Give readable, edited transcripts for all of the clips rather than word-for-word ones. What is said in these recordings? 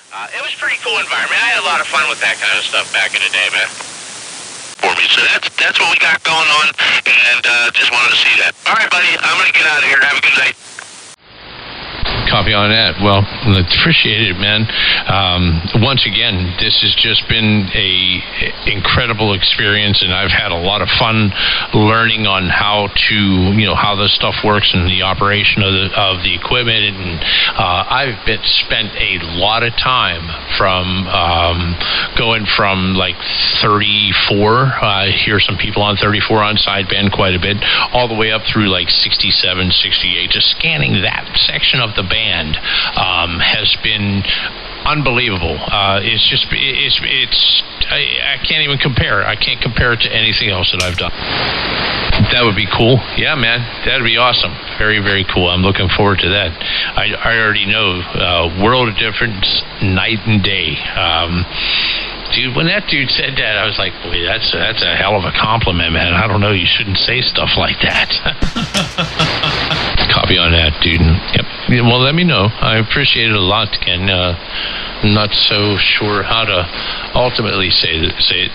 It was a pretty cool environment. I had a lot of fun with that kind of stuff back in the day, man. For me, so that's what we got going on, and just wanted to see that. All right, buddy, I'm gonna get out of here. Have a good night. Copy on that. Well, appreciate it, man. Once again, this has just been a incredible experience, and I've had a lot of fun learning on how this stuff works and the operation of the equipment. And I've spent a lot of time from going from like 34. I hear some people on 34 on sideband quite a bit, all the way up through like 67, 68. Just scanning that section of the band has been unbelievable. I can't even compare. I can't compare it to anything else that I've done. That would be cool. Yeah, man, that'd be awesome. Very, very cool. I'm looking forward to that. I already know world of difference, night and day. Dude, when that dude said that, I was like, boy, that's a hell of a compliment, man. I don't know, you shouldn't say stuff like that. Copy on that, dude. Yep. Well, let me know. I appreciate it a lot, Ken. I'm not so sure how to ultimately say it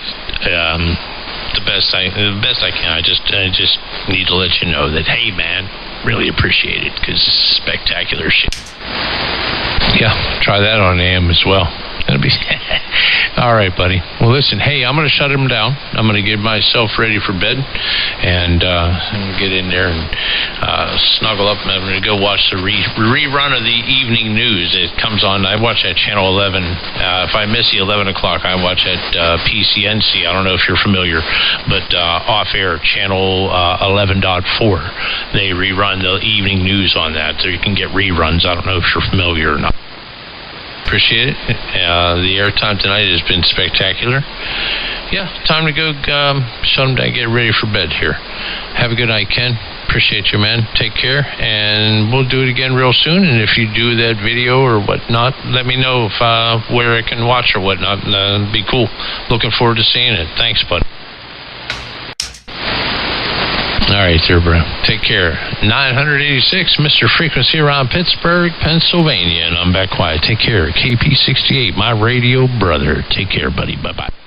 the best I can. I just need to let you know that, hey, man, really appreciate it, because it's spectacular shit. Yeah, try that on AM as well. That'll be all right, buddy. Well, listen, hey, I'm going to shut him down. I'm going to get myself ready for bed, and I'm going to get in there and snuggle up. I'm going to go watch the rerun of the evening news. It comes on. I watch at Channel 11. If I miss the 11 o'clock, I watch at PCNC. I don't know if you're familiar, but off-air, Channel 11.4. They rerun the evening news on that, so you can get reruns. I don't know if you're familiar or not. Appreciate it. The airtime tonight has been spectacular. Yeah, time to go shut them down, get ready for bed here. Have a good night, Ken. Appreciate you, man. Take care, and we'll do it again real soon. And if you do that video or whatnot, let me know if where I can watch or whatnot. It'd be cool. Looking forward to seeing it. Thanks, bud. All right, sir, bro. Take care. 986, Mr. Frequency around Pittsburgh, Pennsylvania. And I'm back quiet. Take care. KP68, my radio brother. Take care, buddy. Bye-bye.